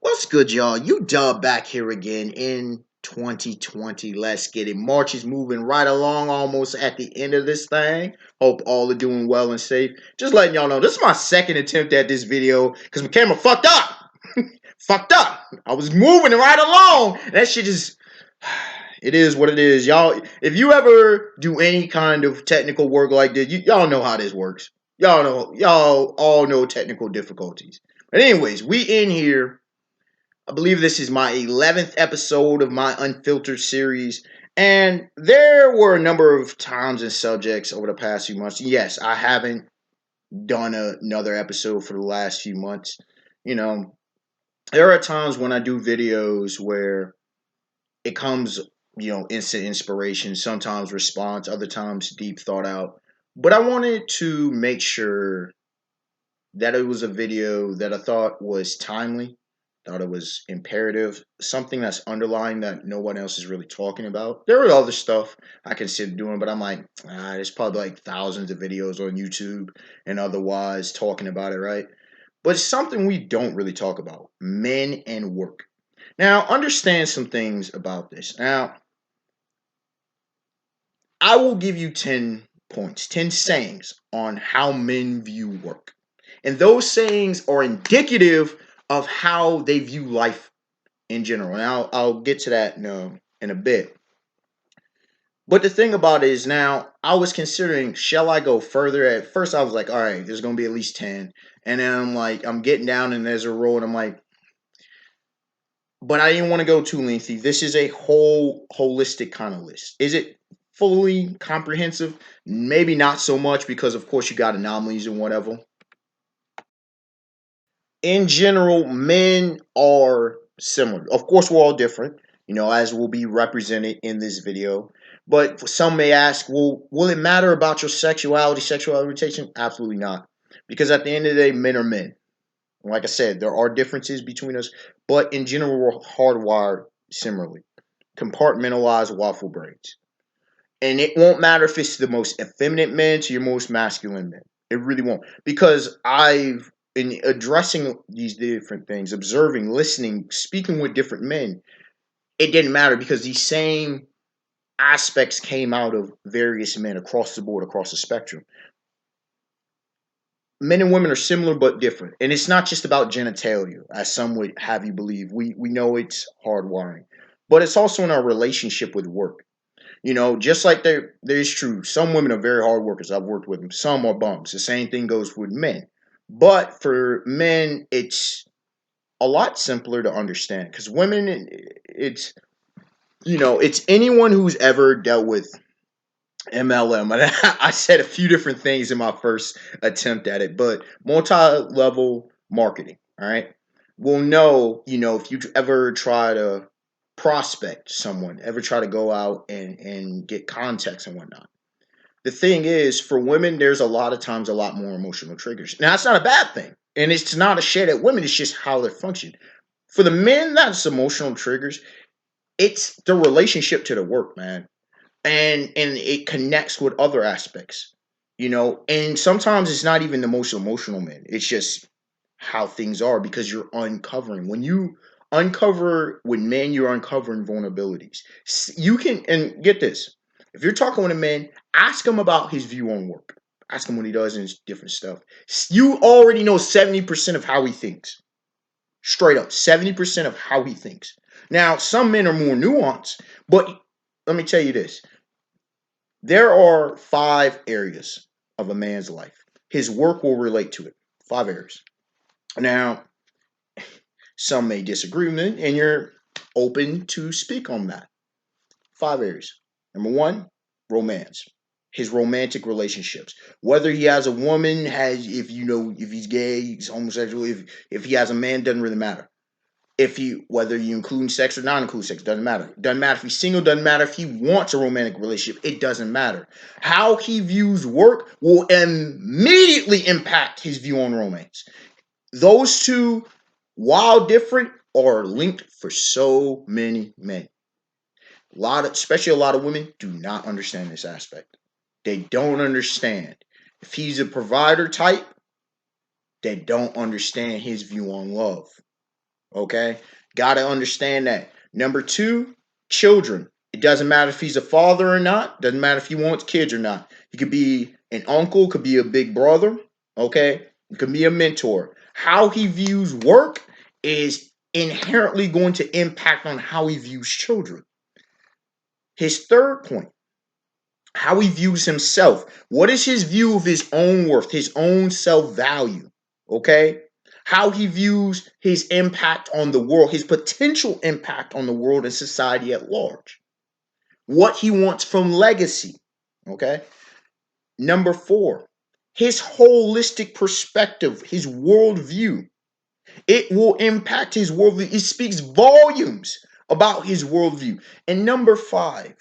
What's good, y'all? You Dub back here again in 2020. Let's get it. March is moving right along, almost at the end of this thing. Hope all are doing well and safe. Just letting y'all know, this is my second attempt at this video because my camera fucked up. Fucked up. I was moving right along. That shit is. It is what it is, y'all. If you ever do any kind of technical work like this, y'all know how this works. Y'all all know technical difficulties. But anyways, we in here. I believe this is my 11th episode of my Unfiltered series. And there were a number of times and subjects over the past few months. Yes, I haven't done another episode for the last few months. You know, there are times when I do videos where it comes, instant inspiration, sometimes response, other times deep thought out. But I wanted to make sure that it was a video that I thought was timely, thought it was imperative, something that's underlying that no one else is really talking about. There were other stuff I considered doing, but I'm like, there's probably like thousands of videos on YouTube and otherwise talking about it, right? But it's something we don't really talk about: men and work. Now, understand some things about this. Now, I will give you 10 points, 10 sayings on how men view work. And those sayings are indicative of how they view life in general. And I'll get to that in a bit. But the thing about it is, now I was considering, shall I go further? At first I was like, all right, there's going to be at least 10. And then I'm getting down and there's a row and I'm like, but I didn't want to go too lengthy. This is a holistic kind of list. Is it fully comprehensive? Maybe not so much, because of course you got anomalies and whatever. In general, men are similar. Of course, we're all different, as will be represented in this video. But some may ask, well, will it matter about your sexuality, sexual orientation? Absolutely not. Because at the end of the day, men are men. Like I said, there are differences between us, but in general, we're hardwired similarly. Compartmentalized waffle brains. And it won't matter if it's the most effeminate men to your most masculine men. It really won't. Because in addressing these different things, observing, listening, speaking with different men, it didn't matter, because these same aspects came out of various men across the board, across the spectrum. Men and women are similar but different. And it's not just about genitalia, as some would have you believe. We know it's hardwiring. But it's also in our relationship with work. Just like there's true, some women are very hard workers. I've worked with them. Some are bums. The same thing goes with men. But for men, it's a lot simpler to understand, because women, it's anyone who's ever dealt with MLM. And I said a few different things in my first attempt at it, but multi-level marketing, all right, will know, if you ever try to prospect someone, ever try to go out and get contacts and whatnot. The thing is, for women, there's a lot of times a lot more emotional triggers. Now, that's not a bad thing. And it's not a shade at women. It's just how they function. For the men, that's emotional triggers. It's the relationship to the work, man. And it connects with other aspects, and sometimes it's not even the most emotional men. It's just how things are, because you're uncovering. When you uncover with men, you're uncovering vulnerabilities. You can, and get this, if you're talking with a man, ask him about his view on work. Ask him what he does and different stuff. You already know 70% of how he thinks. Straight up, 70% of how he thinks. Now, some men are more nuanced, but let me tell you this. There are 5 areas of a man's life. His work will relate to it. 5 areas. Now, some may disagree with it, and you're open to speak on that. 5 areas. Number 1, romance. His romantic relationships. Whether he has a woman, if he's gay, he's homosexual, if he has a man, doesn't really matter. Whether you include sex or not include sex, doesn't matter. Doesn't matter if he's single, doesn't matter if he wants a romantic relationship, it doesn't matter. How he views work will immediately impact his view on romance. Those two, while different, are linked for so many men. Especially a lot of women do not understand this aspect. They don't understand. If he's a provider type, they don't understand his view on love. Okay? Got to understand that. Number two, children. It doesn't matter if he's a father or not. Doesn't matter if he wants kids or not. He could be an uncle, could be a big brother. Okay? It could be a mentor. How he views work is inherently going to impact on how he views children. His third point, how he views himself. What is his view of his own worth, his own self value? Okay? How he views his impact on the world, his potential impact on the world and society at large. What he wants from legacy. Okay? Number four, his holistic perspective, his worldview. It will impact his worldview. It speaks volumes about his worldview. And number five,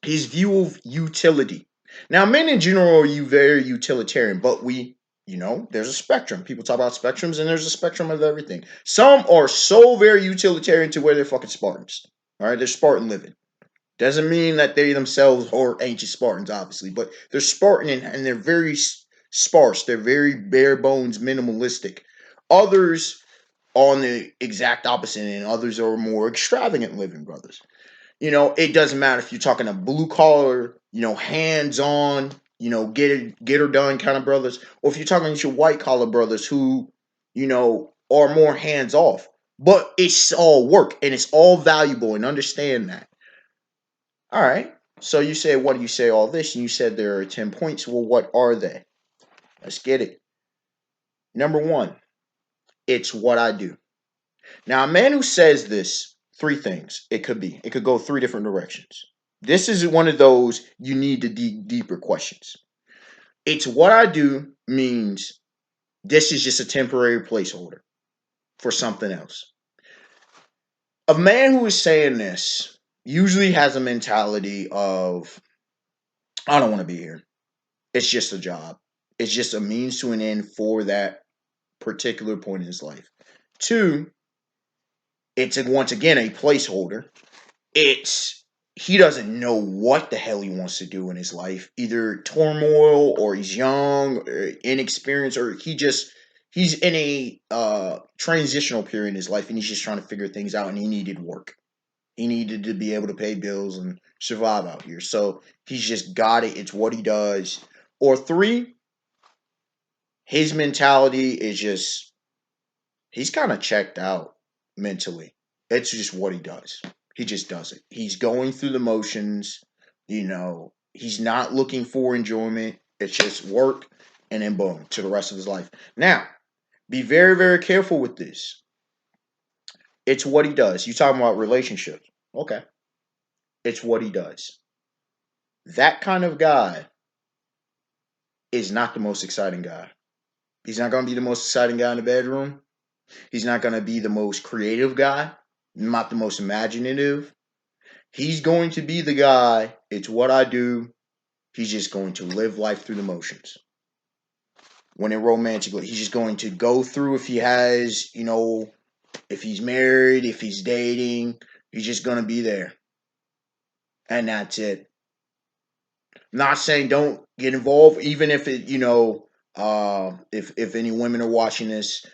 his view of utility. Now, men in general are very utilitarian, but there's a spectrum. People talk about spectrums, and there's a spectrum of everything. Some are so very utilitarian to where they're fucking Spartans. All right, they're Spartan living. Doesn't mean that they themselves are ancient Spartans, obviously, but they're Spartan and they're very sparse. They're very bare bones, minimalistic. Others on the exact opposite, and others are more extravagant living brothers. It doesn't matter if you're talking a blue collar, hands on, get her done kind of brothers, or if you're talking to your white collar brothers who, are more hands off. But it's all work and it's all valuable, and understand that. All right. So you say, what do you say all this? And you said there are 10 points. Well, what are they? Let's get it. Number one, it's what I do. Now, a man who says this, three things it could be. It could go three different directions. This is one of those you need to dig deeper questions. It's what I do means this is just a temporary placeholder for something else. A man who is saying this usually has a mentality of, I don't want to be here. It's just a job. It's just a means to an end for that particular point in his life. Two, it's once again a placeholder. It's he doesn't know what the hell he wants to do in his life. Either turmoil, or he's young, or inexperienced, or he's in a transitional period in his life, and he's just trying to figure things out, and he needed work. He needed to be able to pay bills and survive out here. So he's just got it. It's what he does. Or three, his mentality is just he's kind of checked out mentally. It's just what he does. He just does it. He's going through the motions. He's not looking for enjoyment. It's just work, and then boom, to the rest of his life. Now, be very, very careful with this. It's what he does. You talking about relationships. Okay. It's what he does. That kind of guy is not the most exciting guy. He's not going to be the most exciting guy in the bedroom. He's not going to be the most creative guy, not the most imaginative. He's going to be the guy, it's what I do. He's just going to live life through the motions. When in romantically, he's just going to go through if he has, if he's married, if he's dating, he's just going to be there. And that's it. Not saying don't get involved, even if it, if any women are watching this,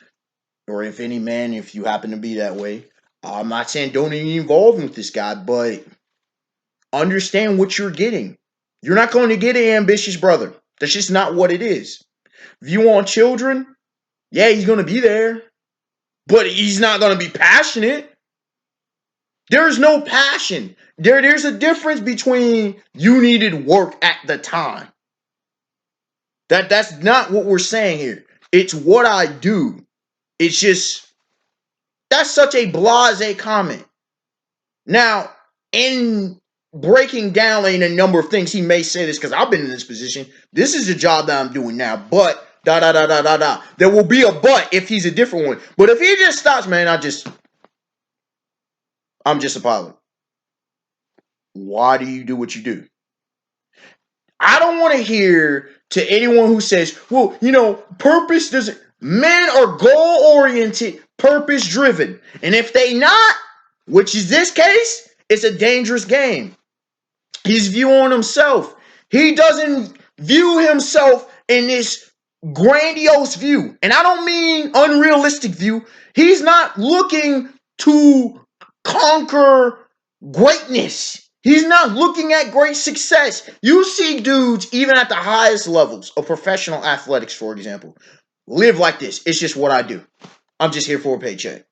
or if any man, if you happen to be that way. I'm not saying don't get involved with this guy, but understand what you're getting. You're not going to get an ambitious brother. That's just not what it is. If you want children, yeah, he's going to be there, but he's not going to be passionate. There's no passion. There's a difference between you needed work at the time. That's not what we're saying here. It's what I do. It's just that's such a blasé comment. Now, in breaking down in a number of things, he may say this because I've been in this position. This is the job that I'm doing now, but da da da da da da. There will be a but if he's a different one. But if he just stops, man, I'm just a pilot. Why do you do what you do? I don't want to hear to anyone who says, well, purpose doesn't. Men are goal oriented, purpose driven. And if they not, which is this case, it's a dangerous game. His view on himself. He doesn't view himself in this grandiose view. And I don't mean unrealistic view. He's not looking to conquer greatness. He's not looking at great success. You see dudes, even at the highest levels of professional athletics, for example, live like this. It's just what I do. I'm just here for a paycheck.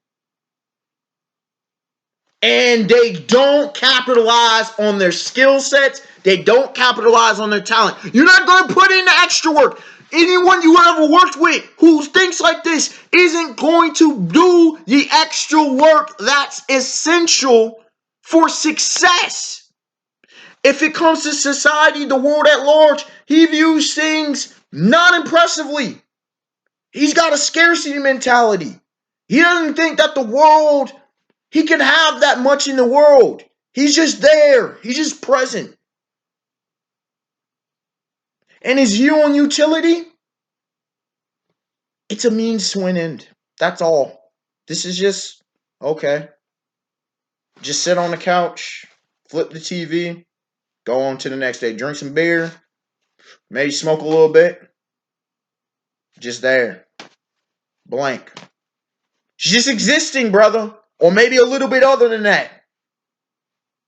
And they don't capitalize on their skill sets. They don't capitalize on their talent. You're not going to put in the extra work. Anyone you ever worked with who thinks like this isn't going to do the extra work that's essential for success. If it comes to society, the world at large, he views things not impressively. He's got a scarcity mentality. He doesn't think that the world, he can have that much in the world. He's just there. He's just present. And his view on utility, it's a means to an end. That's all. This is just, okay. Just sit on the couch, flip the TV, go on to the next day. Drink some beer, maybe smoke a little bit. Just there. Blank. She's just existing, brother. Or maybe a little bit other than that.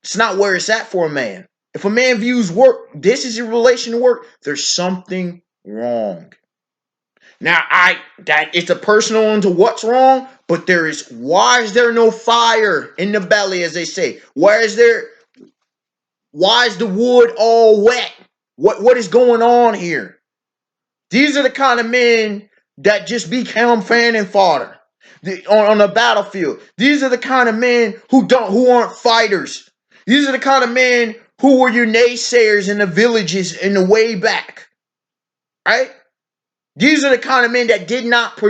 It's not where it's at for a man. If a man views work, this is in relation to work, there's something wrong. Now, that it's a personal into what's wrong, but why is there no fire in the belly, as they say? Why is the wood all wet? What is going on here? These are the kind of men that just become fanning fodder on the battlefield. These are the kind of men who aren't fighters. These are the kind of men who were your naysayers in the villages in the way back. Right? These are the kind of men that did not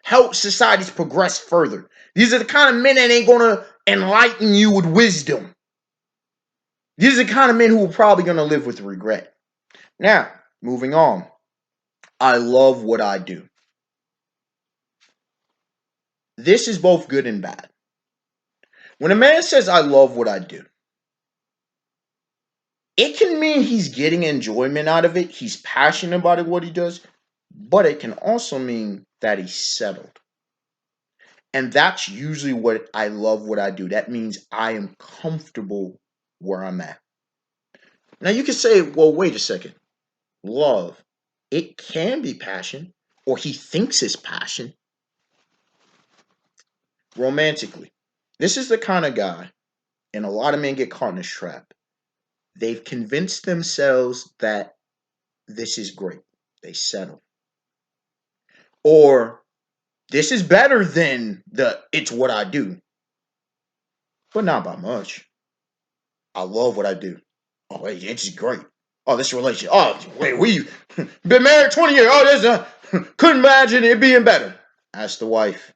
help societies progress further. These are the kind of men that ain't going to enlighten you with wisdom. These are the kind of men who are probably going to live with regret. Now, moving on. I love what I do. This is both good and bad. When a man says, I love what I do, it can mean he's getting enjoyment out of it. He's passionate about what he does. But it can also mean that he's settled. And that's usually what I love what I do. That means I am comfortable where I'm at. Now you can say, well, wait a second. Love, it can be passion, or he thinks it's passion. Romantically. This is the kind of guy, and a lot of men get caught in this trap. They've convinced themselves that this is great. They settle. Or this is better than it's what I do. But not by much. I love what I do. Oh, wait, it's great. Oh, this relationship. Oh, wait, we've been married 20 years. Oh, this couldn't imagine it being better. Ask the wife.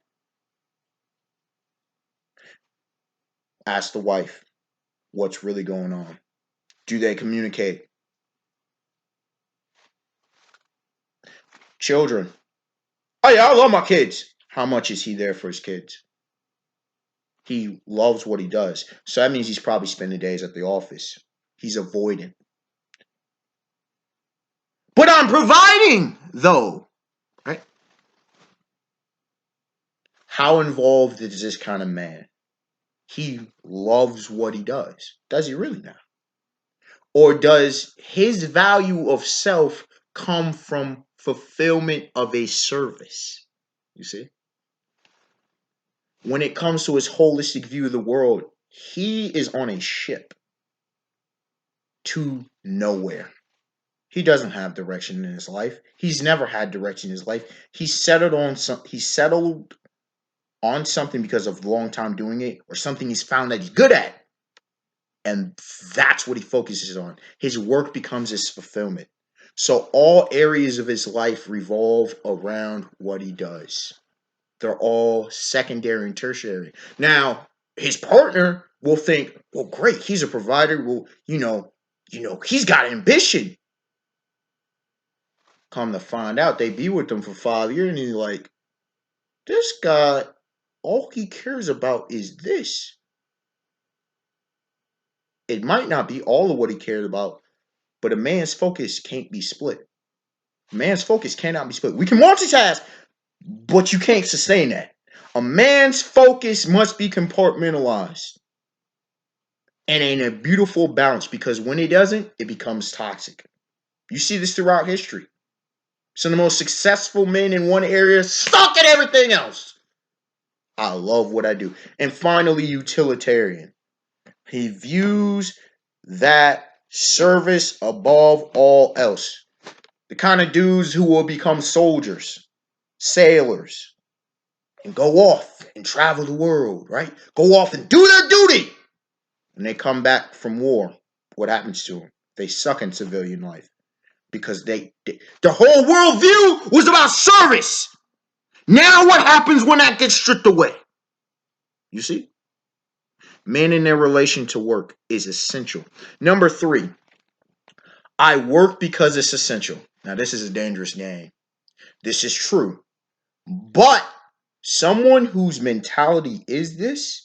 Ask the wife what's really going on. Do they communicate? Children. Oh, yeah, I love my kids. How much is he there for his kids? He loves what he does. So that means he's probably spending days at the office. He's avoiding. But I'm providing, though. Right? How involved is this kind of man? He loves what he does. Does he really now? Or does his value of self come from fulfillment of a service? You see? When it comes to his holistic view of the world, he is on a ship to nowhere. He doesn't have direction in his life. He's never had direction in his life. He's settled on something because of long time doing it, or something he's found that he's good at. And that's what he focuses on. His work becomes his fulfillment. So all areas of his life revolve around what he does. They're all secondary and tertiary. Now, his partner will think, well, great, he's a provider. Well, he's got ambition. Come to find out, they be with him for 5 years, and he's like, this guy, all he cares about is this. It might not be all of what he cared about, but a man's focus can't be split. Man's focus cannot be split. We can multitask, but you can't sustain that. A man's focus must be compartmentalized and in a beautiful balance, because when it doesn't, it becomes toxic. You see this throughout history. Some of the most successful men in one area suck at everything else. I love what I do. And finally, utilitarian. He views that service above all else. The kind of dudes who will become soldiers, sailors, and go off and travel the world, right? Go off and do their duty. When they come back from war, what happens to them? They suck in civilian life because the whole worldview was about service. Now what happens when that gets stripped away? You see? Men in their relation to work is essential. Number 3, I work because it's essential. Now this is a dangerous game. This is true. But someone whose mentality is this,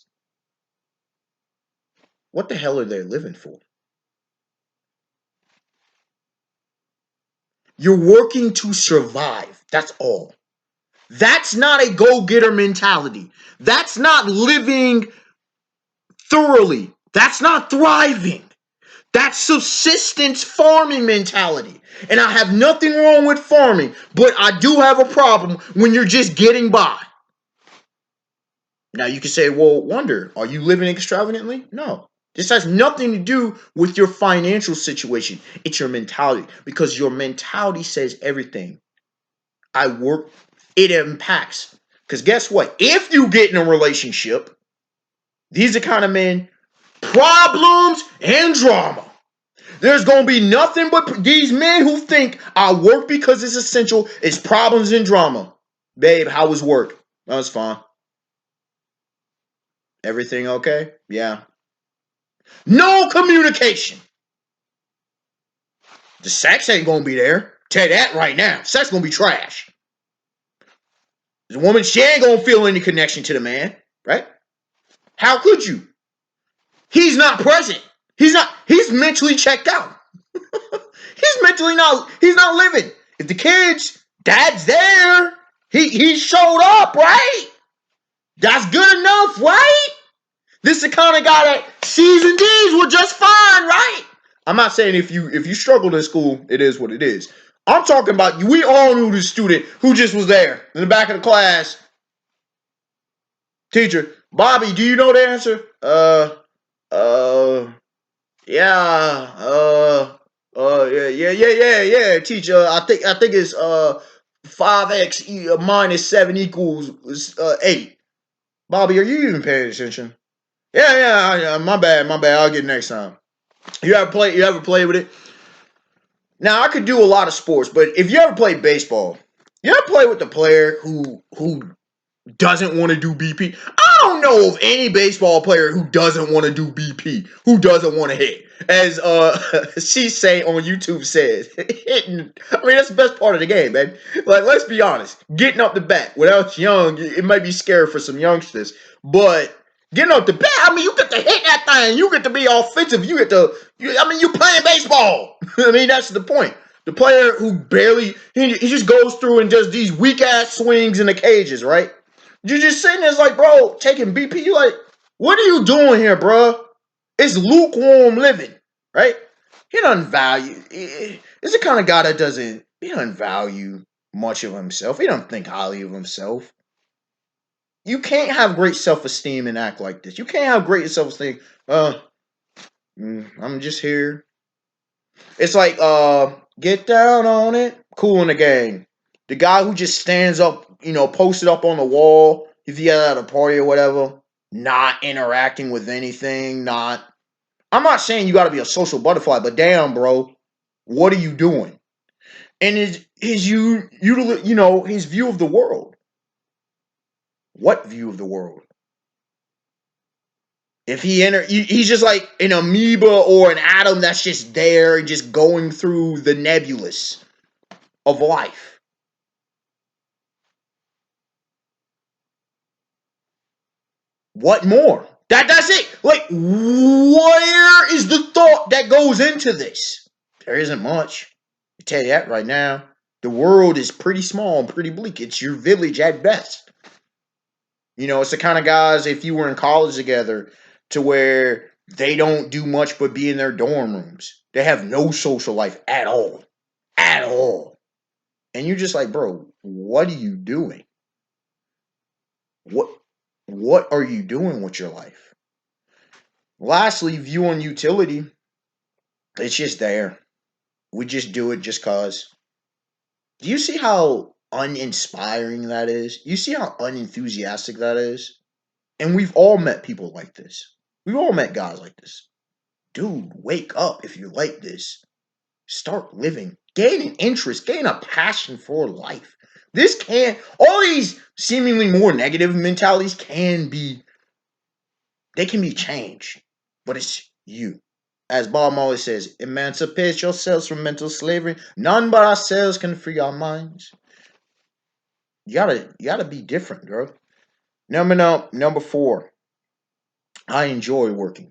what the hell are they living for? You're working to survive. That's all. That's not a go-getter mentality. That's not living thoroughly. That's not thriving. That's subsistence farming mentality. And I have nothing wrong with farming, but I do have a problem when you're just getting by. Now you can say, well, wonder, are you living extravagantly? No. This has nothing to do with your financial situation. It's your mentality, because your mentality says everything. I work, it impacts. Because guess what? If you get in a relationship, these are kind of men, problems and drama. There's going to be nothing but these men who think I work because it's essential. It's problems and drama. Babe, how was work? That was fine. Everything okay? Yeah. No communication. The sex ain't going to be there. Tell you that right now. Sex going to be trash. The woman, she ain't going to feel any connection to the man, right? How could you? He's not present. He's mentally checked out. He's not living. If the kids, dad's there, he showed up, right? That's good enough, right? This is the kind of guy that C's and D's were just fine, right? I'm not saying if you struggled in school, it is what it is. I'm talking about, we all knew the student who just was there in the back of the class. Teacher, Bobby, do you know the answer? Yeah, yeah. Teacher, I think it's 5x minus 7 equals 8. Bobby, are you even paying attention? Yeah. My bad. I'll get it next time. You ever play with it? Now I could do a lot of sports, but if you ever play baseball, you ever play with the player who doesn't want to do BP? I don't know of any baseball player who doesn't want to do BP, who doesn't want to hit. As she say on YouTube says, hitting. I mean, that's the best part of the game, man. Like, let's be honest, getting up the bat. When I was young, it might be scary for some youngsters, but getting up the bat, I mean, you get to hit that thing. You get to be offensive. You playing baseball. I mean, that's the point. The player who barely, he just goes through and does these weak ass swings in the cages, right? You're just sitting there, it's like, bro, taking BP. You like, what are you doing here, bro? It's lukewarm living, right? He doesn't value. It's the kind of guy that he doesn't value much of himself. He doesn't think highly of himself. You can't have great self-esteem and act like this. You can't have great self-esteem. I'm just here. It's like, get down on it. Cool in the Gang. The guy who just stands up, posted up on the wall, if you at a party or whatever, not interacting with anything, I'm not saying you gotta be a social butterfly, but damn, bro, what are you doing? And his view of the world. What view of the world? If he's just like an amoeba or an atom that's just there and just going through the nebulous of life. What more? That's it. Like, where is the thought that goes into this? There isn't much. I tell you that right now. The world is pretty small and pretty bleak. It's your village at best. It's the kind of guys, if you were in college together, to where they don't do much but be in their dorm rooms. They have no social life at all. At all. And you're just like, bro, what are you doing? What what are you doing with your life? Lastly, view on utility. It's just there. We just do it just cause. Do you see how uninspiring that is? You see how unenthusiastic that is? And we've all met people like this. We've all met guys like this. Dude, wake up if you're like this. Start living. Gain an interest. Gain a passion for life. This can all these seemingly more negative mentalities they can be changed. But it's you. As Bob Marley says, emancipate yourselves from mental slavery. None but ourselves can free our minds. You gotta be different, girl. Number 4. I enjoy working.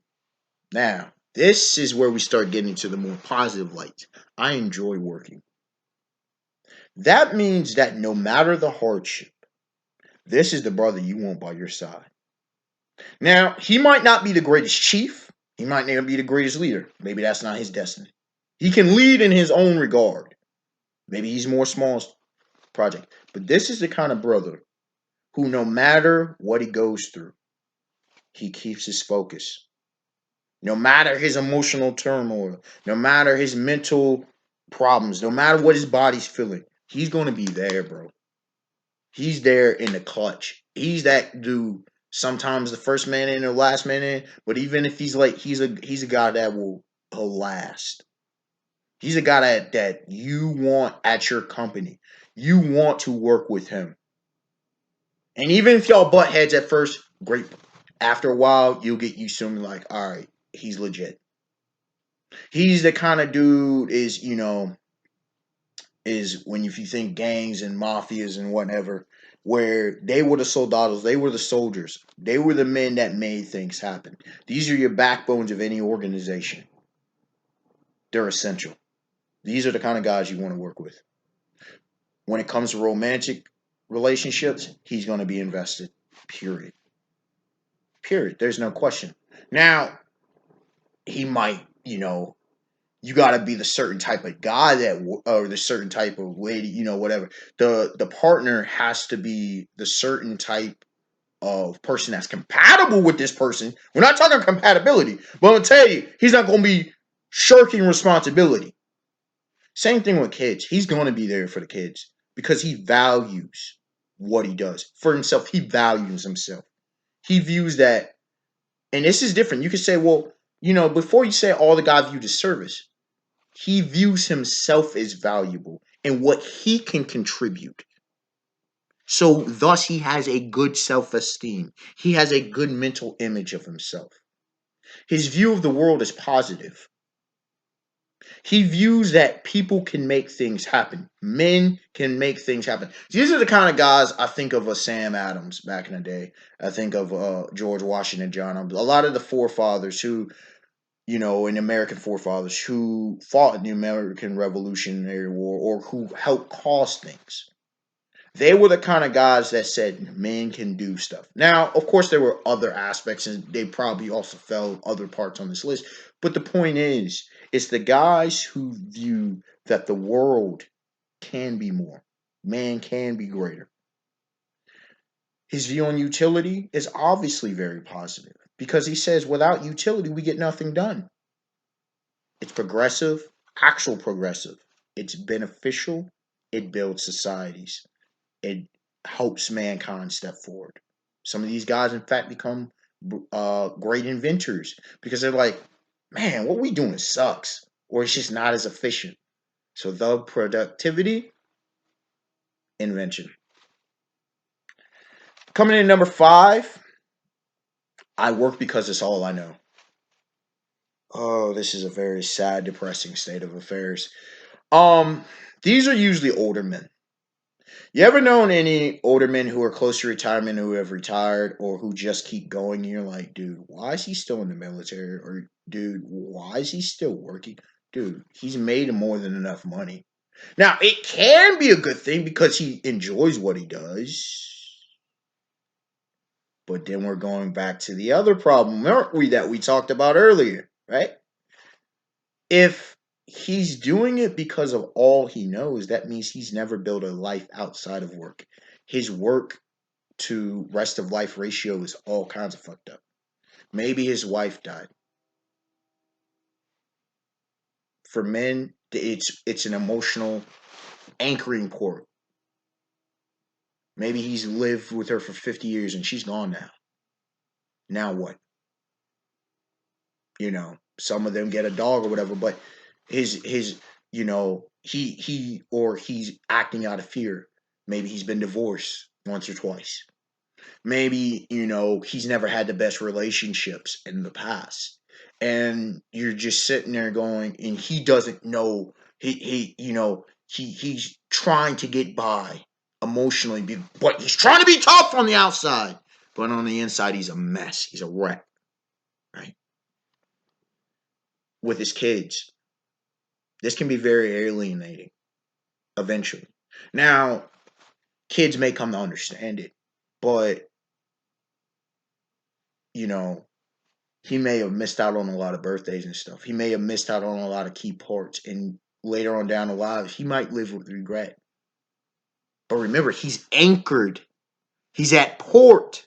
Now, this is where we start getting to the more positive light. I enjoy working. That means that no matter the hardship, this is the brother you want by your side. Now, he might not be the greatest chief. He might not be the greatest leader. Maybe that's not his destiny. He can lead in his own regard. Maybe he's more small project. But this is the kind of brother who, no matter what he goes through, he keeps his focus. No matter his emotional turmoil, no matter his mental problems, no matter what his body's feeling, he's going to be there, bro. He's there in the clutch. He's that dude. Sometimes the first man in or last man in, but even if he's late, he's a guy that will last. He's a guy that you want at your company. You want to work with him. And even if y'all butt heads at first, great. After a while, you'll get used to him. Like, all right, he's legit. He's the kind of dude is when if you think gangs and mafias and whatever, where they were the soldados, they were the soldiers, they were the men that made things happen. These are your backbones of any organization. They're essential. These are the kind of guys you want to work with. When it comes to romantic relationships, he's going to be invested. Period. Period. There's no question. Now, he might, you got to be the certain type of guy or the certain type of lady, whatever. The partner has to be the certain type of person that's compatible with this person. We're not talking compatibility, but I'm gonna tell you, he's not gonna be shirking responsibility. Same thing with kids. He's gonna be there for the kids because he values what he does for himself. He values himself. He views that, and this is different. You could say, well, before you say all the guy viewed as service, he views himself as valuable and what he can contribute. So, thus, he has a good self esteem. He has a good mental image of himself. His view of the world is positive. He views that people can make things happen. Men can make things happen. These are the kind of guys I think of Sam Adams back in the day. I think of George Washington John. A lot of the forefathers who in American forefathers who fought in the American Revolutionary War or who helped cause things. They were the kind of guys that said men can do stuff. Now, of course, there were other aspects, and they probably also fell other parts on this list. But the point is, it's the guys who view that the world can be more. Man can be greater. His view on utility is obviously very positive because he says without utility, we get nothing done. It's progressive, actual progressive. It's beneficial. It builds societies. It helps mankind step forward. Some of these guys, in fact, become great inventors because they're like, man, what we doing sucks, or it's just not as efficient. So the productivity, invention. Coming in number 5, I work because it's all I know. Oh, this is a very sad, depressing state of affairs. These are usually older men. You ever known any older men who are close to retirement who have retired or who just keep going? And you're like, dude, why is he still in the military? Or, dude, why is he still working? Dude, he's made more than enough money. Now, it can be a good thing because he enjoys what he does. But then we're going back to the other problem, aren't we, that we talked about earlier, right? If he's doing it because of all he knows, that means he's never built a life outside of work. His work to rest of life ratio is all kinds of fucked up. Maybe his wife died. For men, it's an emotional anchoring port. Maybe he's lived with her for 50 years and she's gone now. Now what? Some of them get a dog or whatever, but his he's acting out of fear. Maybe he's been divorced once or twice. Maybe, he's never had the best relationships in the past. And you're just sitting there going, and he doesn't know he's trying to get by emotionally, but he's trying to be tough on the outside. But on the inside, he's a mess. He's a wreck, right? With his kids. This can be very alienating eventually. Now, kids may come to understand it, but, he may have missed out on a lot of birthdays and stuff. He may have missed out on a lot of key parts. And later on down the line, he might live with regret. But remember, he's anchored. He's at port.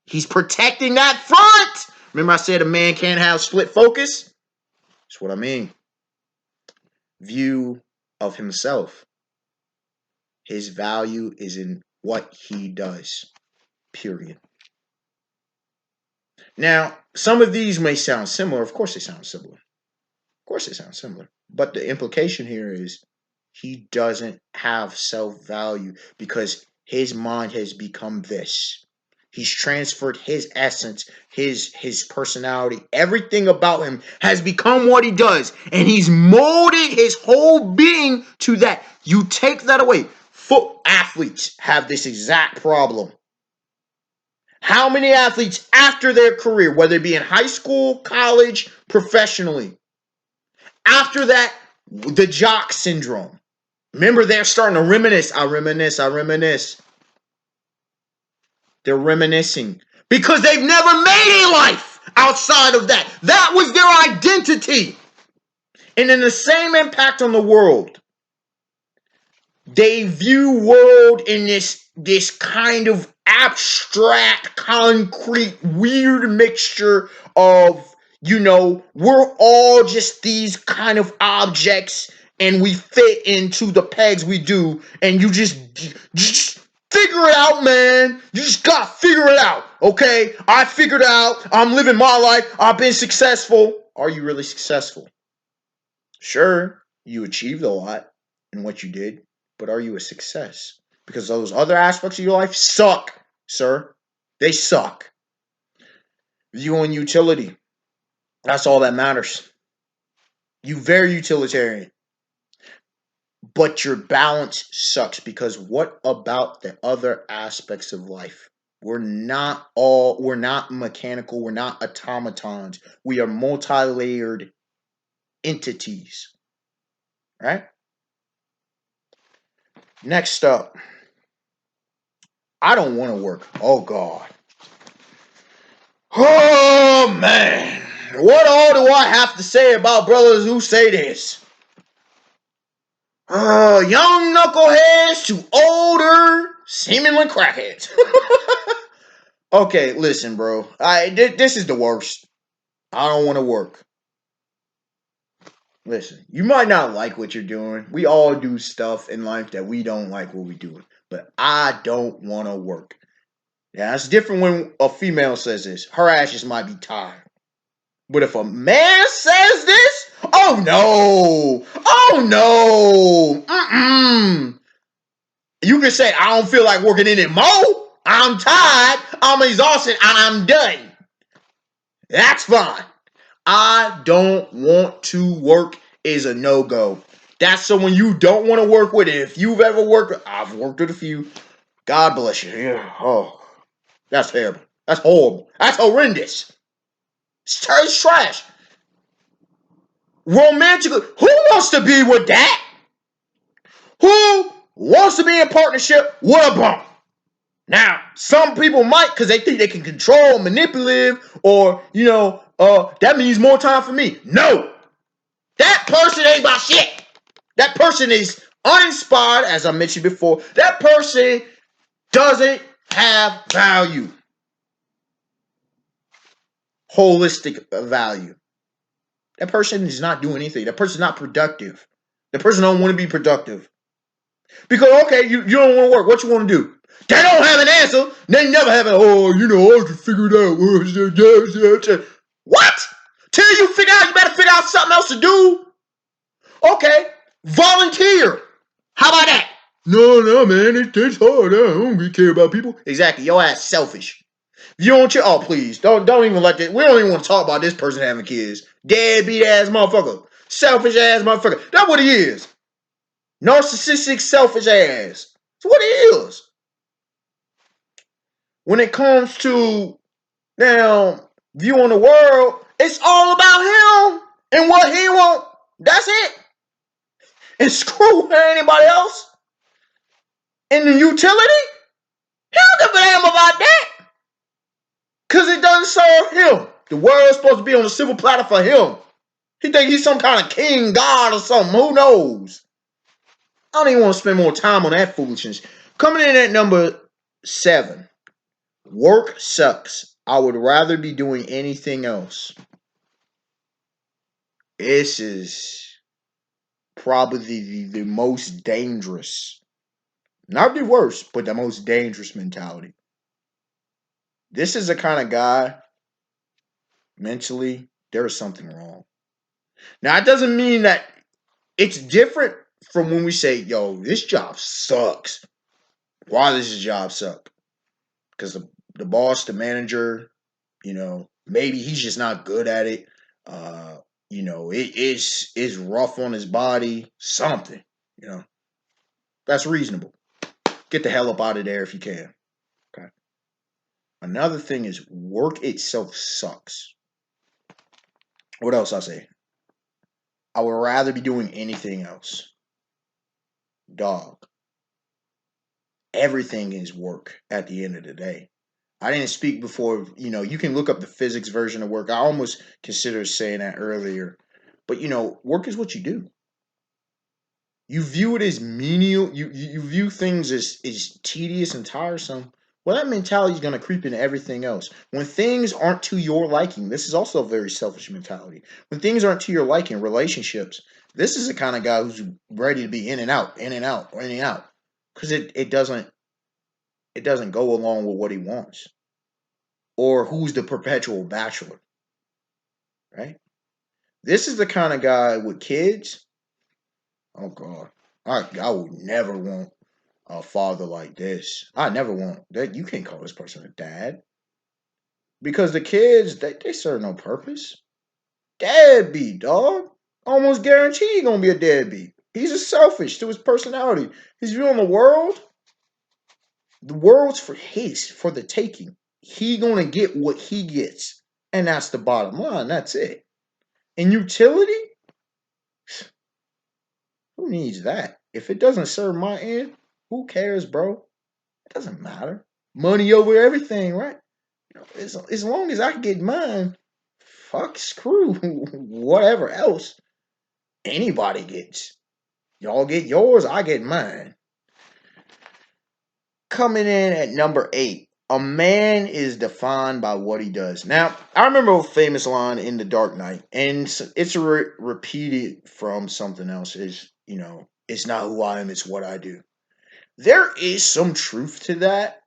He's protecting that front. Remember I said a man can't have split focus? That's what I mean. View of himself. His value is in what he does. Period. Now, some of these may sound similar. Of course they sound similar. But the implication here is he doesn't have self-value because his mind has become this. He's transferred his essence, his personality, everything about him has become what he does. And he's molded his whole being to that. You take that away. Foot athletes have this exact problem. How many athletes after their career, whether it be in high school, college, professionally, after that, the jock syndrome. Remember, they're starting to reminisce. I reminisce. They're reminiscing because they've never made a life outside of that. That was their identity. And then the same impact on the world. They view world in this kind of abstract, concrete, weird mixture of, we're all just these kind of objects and we fit into the pegs we do, and you just figure it out, man. You just gotta figure it out, okay? I figured it out. I'm living my life. I've been successful. Are you really successful? Sure, you achieved a lot in what you did, but are you a success? Because those other aspects of your life suck, sir. They suck. View on utility. That's all that matters. You very utilitarian. But your balance sucks because what about the other aspects of life? We're not mechanical, we're not automatons. We are multi-layered entities. Right? Next up. I don't want to work. Oh God. Oh man. What all do I have to say about brothers who say this? Young knuckleheads to older, seemingly crackheads. Okay, listen, bro. This is the worst. I don't want to work. Listen, you might not like what you're doing. We all do stuff in life that we don't like what we're doing. But I don't want to work. Yeah, it's different when a female says this. Her ass just might be tired. But if a man says this, oh no. Mm-mm. You can say, I don't feel like working anymore. I'm tired, I'm exhausted, and I'm done. That's fine. I don't want to work is a no-go. That's someone you don't want to work with. If you've ever worked with, I've worked with a few. God bless you. Yeah. Oh, that's terrible. That's horrible. That's horrendous. It's trash. Romantically, who wants to be with that? Who wants to be in partnership with a bum? Now, some people might because they think they can control, manipulate, or that means more time for me. No, that person ain't about shit. That person is uninspired, as I mentioned before. That person doesn't have value, holistic value. That person is not doing anything. That person's not productive. That person don't want to be productive. Because, okay, you don't want to work. What you want to do? They don't have an answer. They never have an, I just figured it out. What? Till you figure out, you better figure out something else to do. Okay, volunteer. How about that? No, man, it's hard. I don't really care about people. Exactly, your ass selfish. You don't care. Oh, please, don't even let that. We don't even want to talk about this person having kids. Deadbeat ass motherfucker. Selfish ass motherfucker. That's what he is. Narcissistic, selfish ass. That's what he is. When it comes to now viewing the world, it's all about him and what he want. That's it. And screw anybody else. In the utility, he don't give a damn about that. Because it doesn't serve him. The world's supposed to be on a silver platter for him. He think he's some kind of king, god, or something. Who knows? I don't even want to spend more time on that foolishness. Coming in at number 7. Work sucks. I would rather be doing anything else. This is probably the most dangerous. Not the worst, but the most dangerous mentality. This is the kind of guy, mentally, there is something wrong. Now, it doesn't mean that it's different from when we say, yo, this job sucks. Why does this job suck? Because the boss, the manager, maybe he's just not good at it. It's rough on his body, something, that's reasonable. Get the hell up out of there if you can. Okay. Another thing is work itself sucks. What else I say? I would rather be doing anything else. Dog. Everything is work at the end of the day. I didn't speak before, you can look up the physics version of work. I almost considered saying that earlier. But work is what you do. You view it as menial, you view things as tedious and tiresome. Well, that mentality is going to creep into everything else. When things aren't to your liking, this is also a very selfish mentality. When things aren't to your liking, relationships, this is the kind of guy who's ready to be in and out, in and out, in and out. Because it doesn't go along with what he wants. Or who's the perpetual bachelor, right? This is the kind of guy with kids. Oh God, I would never want a father like this. I never want that. You can't call this person a dad because the kids they serve no purpose. Deadbeat, dog. Almost guaranteed he gonna be a deadbeat. He's a selfish to his personality. His view on the world. The world's for the taking. He gonna get what he gets, and that's the bottom line. That's it. And utility, who needs that? If it doesn't serve my end, who cares, bro? It doesn't matter. Money over everything, right? As long as I get mine, fuck, screw whatever else anybody gets. Y'all get yours, I get mine. Coming in at number 8, a man is defined by what he does. Now, I remember a famous line in The Dark Knight, and it's repeated from something else. Is it's not who I am, it's what I do. There is some truth to that,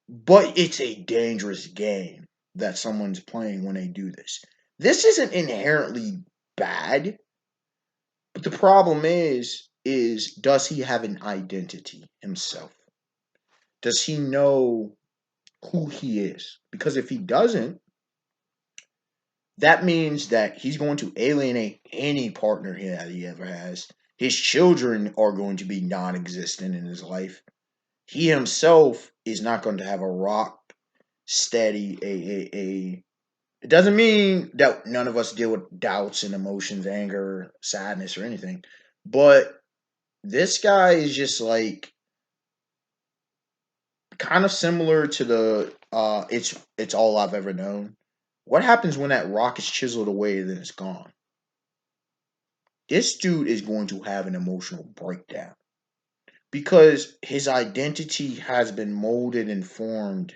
but it's a dangerous game that someone's playing when they do this. This isn't inherently bad, but the problem is does he have an identity himself? Does he know who he is? Because if he doesn't, that means that he's going to alienate any partner that he ever has. His children are going to be non-existent in his life. He himself is not going to have a rock steady a it doesn't mean that none of us deal with doubts and emotions, anger, sadness, or anything, but This guy is just like kind of similar to the it's all I've ever known. What happens when that rock is chiseled away and then it's gone? This dude is going to have an emotional breakdown because his identity has been molded and formed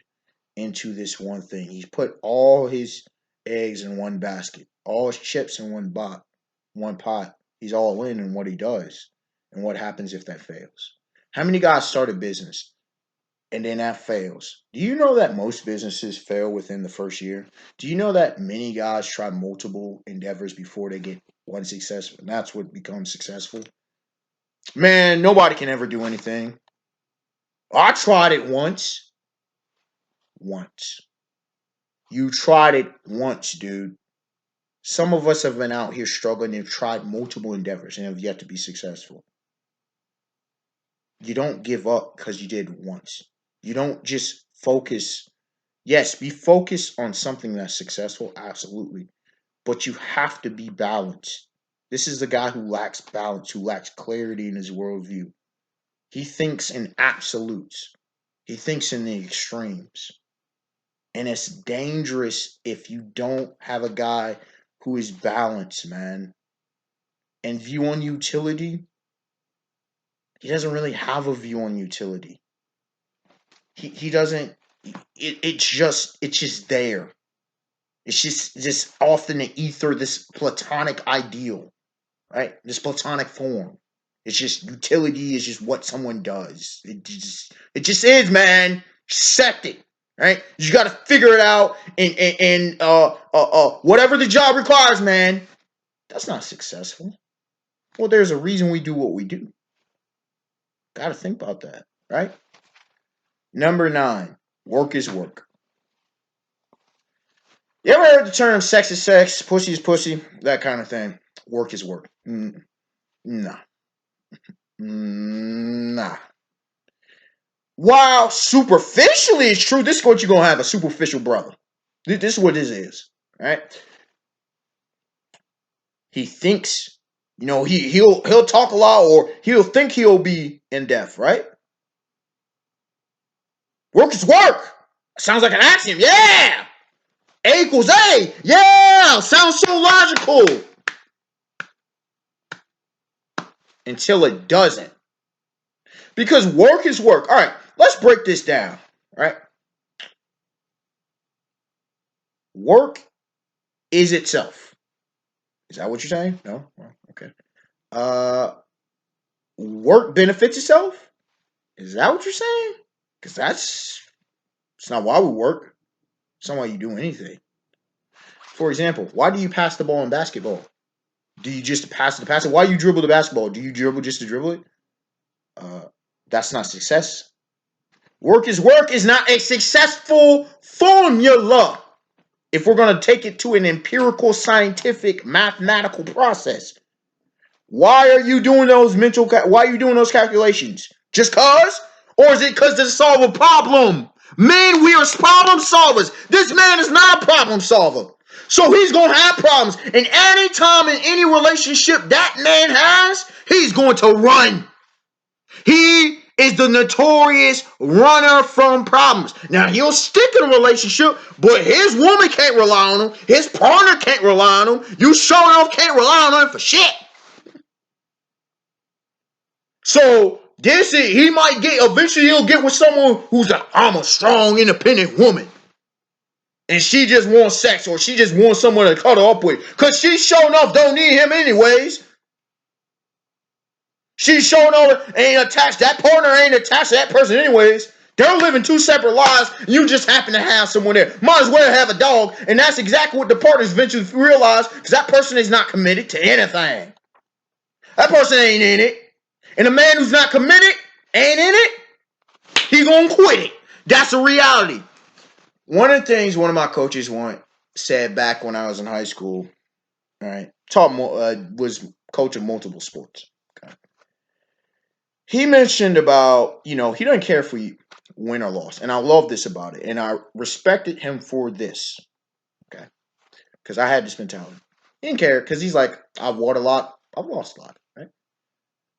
into this one thing. He's put all his eggs in one basket, all his chips in one pot. He's all in what he does. And what happens if that fails? How many guys start a business and then that fails? Do you know that most businesses fail within the first year? Do you know that many guys try multiple endeavors before they get one success, and that's what becomes successful? Man, nobody can ever do anything. I tried it once. Once. You tried it once, dude. Some of us have been out here struggling and tried multiple endeavors and have yet to be successful. You don't give up because you did once. You don't just focus. Yes, be focused on something that's successful, absolutely. But you have to be balanced. This is the guy who lacks balance, who lacks clarity in his worldview. He thinks in absolutes, he thinks in the extremes. And it's dangerous if you don't have a guy who is balanced, man. And view on utility, he doesn't really have a view on utility. He doesn't it's just there. It's just off in the ether, this platonic ideal, right? This platonic form. It's just utility is just what someone does. It just is, man. Accept it. Right? You gotta figure it out and whatever the job requires, man. That's not successful. Well, there's a reason we do what we do. Gotta think about that, right? Number 9, work is work. You ever heard the term sex is sex, pussy is pussy, that kind of thing? Work is work. Nah. Nah. While superficially it's true, this is what you're gonna have, a superficial brother. This is what this is, right? He thinks, he'll talk a lot, or he'll think he'll be in depth, right? Work is work. Sounds like an axiom. Yeah. A equals A. Yeah. Sounds so logical. Until it doesn't. Because work is work. All right, let's break this down. All right. Work is itself. Is that what you're saying? No? Well, okay. Uh Work benefits itself? Is that what you're saying? Because it's not why we work. It's not why you do anything. For example, why do you pass the ball in basketball? Do you just pass it? Why do you dribble the basketball? Do you dribble just to dribble it? Uh, that's not success. Work is not a successful formula. If we're going to take it to an empirical, scientific, mathematical process, why are you doing those why are you doing those calculations? Just cause? Or is it because to solve a problem? Men, we are problem solvers. This man is not a problem solver. So he's going to have problems. And any time in any relationship that man has, he's going to run. He is the notorious runner from problems. Now, he'll stick in a relationship, but his woman can't rely on him. His partner can't rely on him. You showing off can't rely on him for shit. So he might eventually he'll get with someone who's I'm a strong, independent woman. And she just wants sex, or she just wants someone to cuddle up with. Because she showing off don't need him anyways. She's showing off ain't attached. That partner ain't attached to that person anyways. They're living two separate lives. You just happen to have someone there. Might as well have a dog. And that's exactly what the partners eventually realize, because that person is not committed to anything. That person ain't in it. And a man who's not committed ain't in it, he gonna quit it. That's a reality. One of the things one of my coaches said back when I was in high school, all right, was coaching multiple sports. Okay. He mentioned about, he doesn't care if we win or loss. And I love this about it. And I respected him for this. Okay. Because I had this mentality. He didn't care because he's like, I've won a lot. I've lost a lot. Right.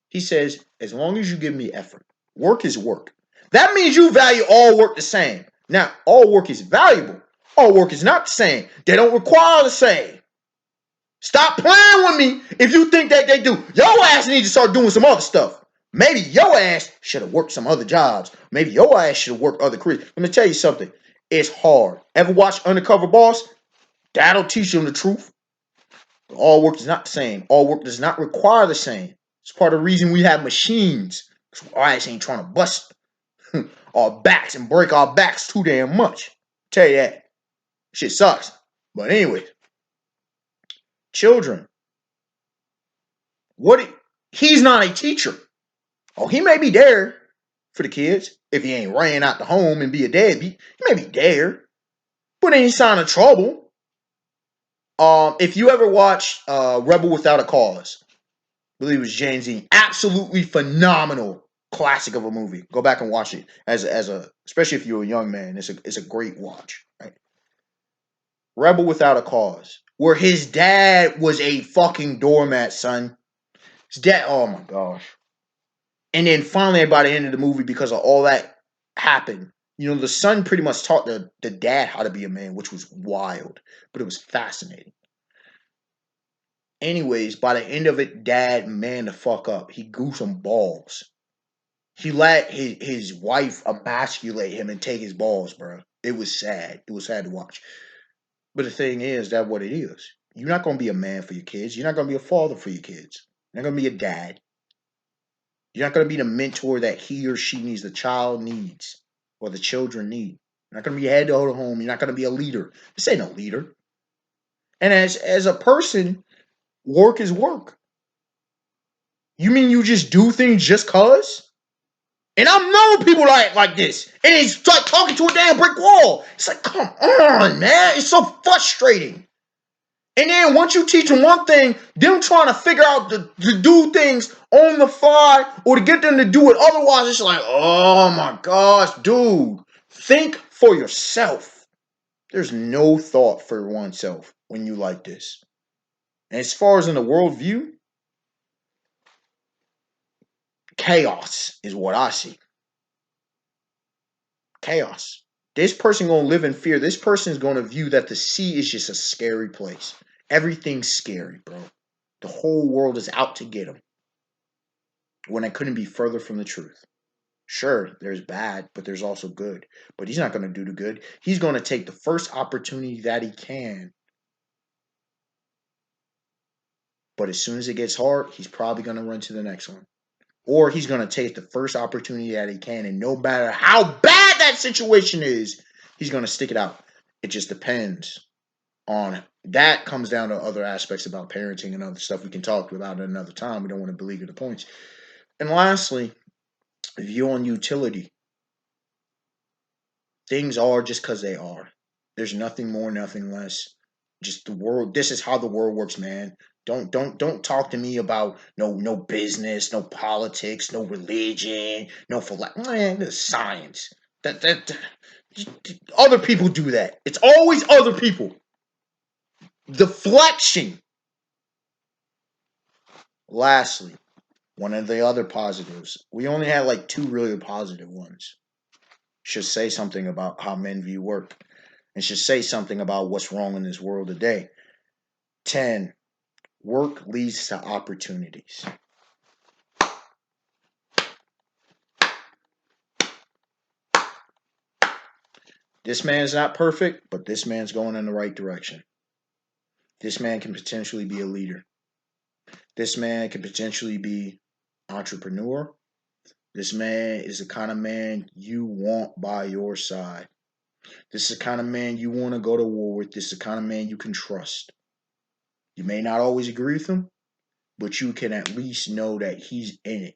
He says, as long as you give me effort, work is work. That means you value all work the same. Now, all work is valuable. All work is not the same. They don't require the same. Stop playing with me if you think that they do. Your ass needs to start doing some other stuff. Maybe your ass should have worked some other jobs. Maybe your ass should have worked other careers. Let me tell you something. It's hard. Ever watch Undercover Boss? That'll teach them the truth. All work is not the same. All work does not require the same. It's part of the reason we have machines. Our ass ain't trying to bust our backs and break our backs too damn much. Tell you that. Shit sucks. But anyway, children. He's not a teacher. Oh, he may be there for the kids if he ain't ran out the home and be a deadbeat. He may be there, but ain't sign of trouble. If you ever watch Rebel Without a Cause, I believe it was James Dean, absolutely phenomenal classic of a movie. Go back and watch it as a especially if you're a young man. It's a great watch. Right? Rebel Without a Cause, where his dad was a fucking doormat, son. His dad, oh my gosh. And then finally, by the end of the movie, because of all that happened, the son pretty much taught the dad how to be a man, which was wild, but it was fascinating. Anyways, by the end of it, dad man the fuck up. He grew some balls. He let his wife emasculate him and take his balls, bro. It was sad. It was sad to watch. But the thing is, that's what it is. You're not going to be a man for your kids. You're not going to be a father for your kids. You're not going to be a dad. You're not going to be the mentor that he or she needs, the child needs, or the children need. You're not going to be a head of the home. You're not going to be a leader. This ain't a leader. And as a person, work is work. You mean you just do things just cause? And I've known people like this. And it's like talking to a damn brick wall. It's like, come on, man. It's so frustrating. And then once you teach them one thing, them trying to figure out to do things on the fly or to get them to do it otherwise, it's like, oh my gosh, dude. Think for yourself. There's no thought for oneself when you like this. And as far as in the worldview, chaos is what I see. Chaos. This person gonna live in fear. This person is gonna view that the sea is just a scary place. Everything's scary, bro. The whole world is out to get them. When I couldn't be further from the truth. Sure, there's bad, but there's also good. But he's not gonna do the good. He's gonna take the first opportunity that he can. But as soon as it gets hard, he's probably gonna run to the next one. Or he's going to take the first opportunity that he can, and no matter how bad that situation is, he's going to stick it out. It just depends on that. Comes down to other aspects about parenting and other stuff we can talk about at another time. We don't want to beleaguer the points. And lastly, view on utility. Things are just because they are. There's nothing more, nothing less. Just the world. This is how the world works, man. Don't talk to me about no business, no politics, no religion, no man, this science. That other people do that. It's always other people. Deflection. Lastly, one of the other positives. We only had like 2 really positive ones. Should say something about how men view work. And should say something about what's wrong in this world today. 10. Work leads to opportunities. This man's not perfect, but this man's going in the right direction. This man can potentially be a leader. This man can potentially be an entrepreneur. This man is the kind of man you want by your side. This is the kind of man you want to go to war with. This is the kind of man you can trust. You may not always agree with him, but you can at least know that he's in it.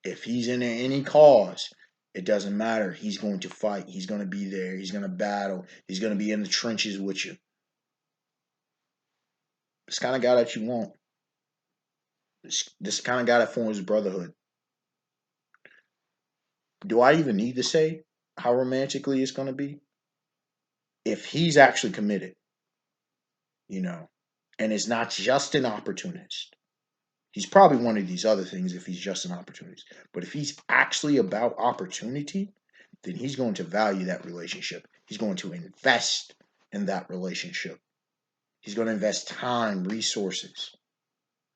If he's in any cause, it doesn't matter. He's going to fight. He's going to be there. He's going to battle. He's going to be in the trenches with you. This kind of guy that you want. This kind of guy that forms brotherhood. Do I even need to say how romantically it's going to be? If he's actually committed, and it's not just an opportunist. He's probably one of these other things if he's just an opportunist. But if he's actually about opportunity, then he's going to value that relationship. He's going to invest in that relationship. He's going to invest time, resources.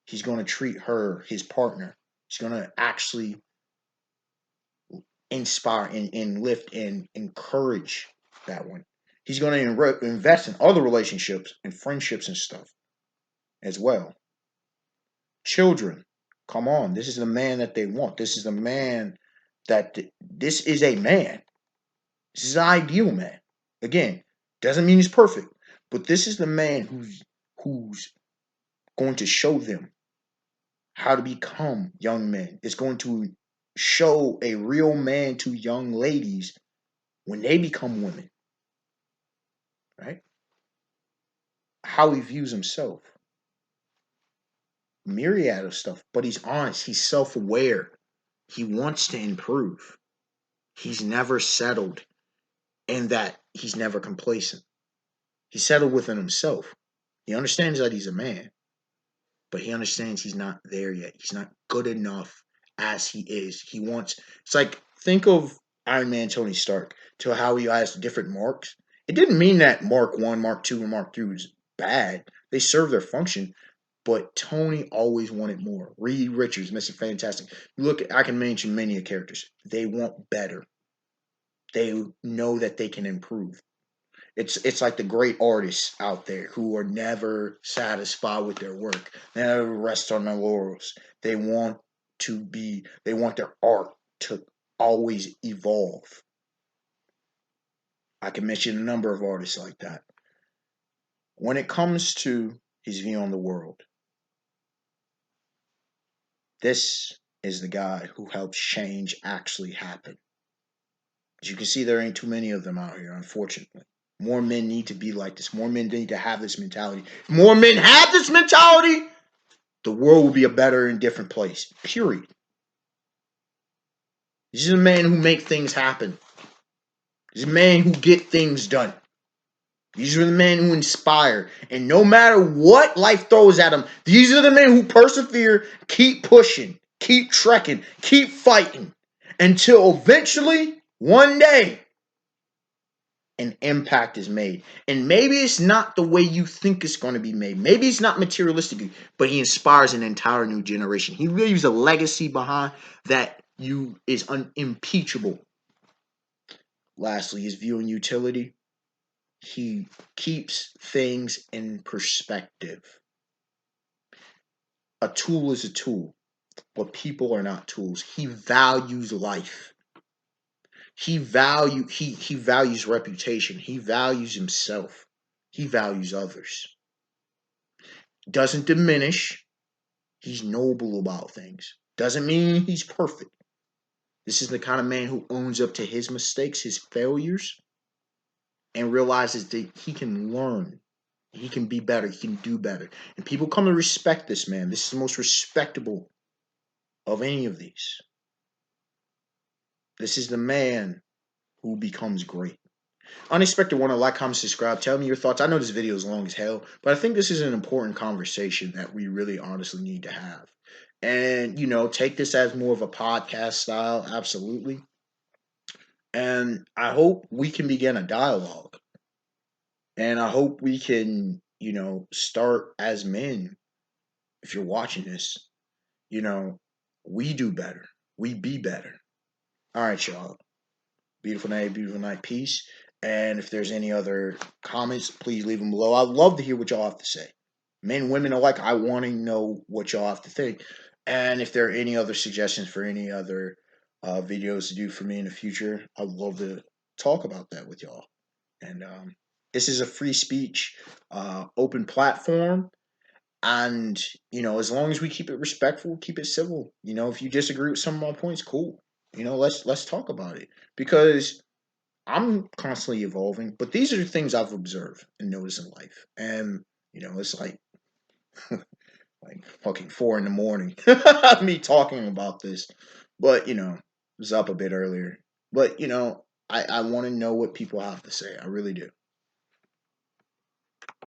He's going to treat her, his partner. He's going to actually inspire and lift and encourage that one. He's going to invest in other relationships and friendships and stuff as well. Children, come on. This is the man that they want. This is the man that this is a man. This is an ideal man. Again, doesn't mean he's perfect, but this is the man who's going to show them how to become young men. It's going to show a real man to young ladies when they become women, right? How he views himself. Myriad of stuff, but he's honest. He's self aware. He wants to improve. He's never settled, and that he's never complacent. He's settled within himself. He understands that he's a man, but he understands he's not there yet. He's not good enough as he is. He wants, it's like, think of Iron Man Tony Stark to how he has different marks. It didn't mean that Mark 1, Mark 2, and Mark 3 was bad. They serve their function, but Tony always wanted more. Reed Richards, Mr. Fantastic. You look, I can mention many characters. They want better. They know that they can improve. It's like the great artists out there who are never satisfied with their work. They never rest on their laurels. They want their art to always evolve. I can mention a number of artists like that. When it comes to his view on the world, this is the guy who helps change actually happen. As you can see, there ain't too many of them out here, unfortunately. More men need to be like this. More men need to have this mentality. If more men have this mentality, the world will be a better and different place. Period. This is a man who make things happen. This is a man who get things done. These are the men who inspire. And no matter what life throws at them, these are the men who persevere, keep pushing, keep trekking, keep fighting. Until eventually, one day, an impact is made. And maybe it's not the way you think it's going to be made. Maybe it's not materialistically, but he inspires an entire new generation. He leaves a legacy behind that is unimpeachable. Lastly, his view on utility. He keeps things in perspective. A tool is a tool, but people are not tools. He values life. He values reputation. He values himself. He values others. Doesn't diminish. He's noble about things. Doesn't mean he's perfect. This is the kind of man who owns up to his mistakes, his failures, and realizes that he can learn. He can be better. He can do better. And people come to respect this man. This is the most respectable of any of these. This is the man who becomes great. Unexpected one, like, comment, subscribe. Tell me your thoughts. I know this video is long as hell, but I think this is an important conversation that we really honestly need to have. And, take this as more of a podcast style, absolutely. And I hope we can begin a dialogue. And I hope we can, start as men. If you're watching this, we do better. We be better. All right, y'all. Beautiful night, peace. And if there's any other comments, please leave them below. I'd love to hear what y'all have to say. Men, women alike, I want to know what y'all have to think. And if there are any other suggestions for any other videos to do for me in the future, I'd love to talk about that with y'all. And this is a free speech, open platform. And, as long as we keep it respectful, keep it civil. If you disagree with some of my points, cool. Let's talk about it. Because I'm constantly evolving, but these are things I've observed and noticed in life. And, it's like fucking 4 a.m. me talking about this. But, I was up a bit earlier. But, I want to know what people have to say. I really do.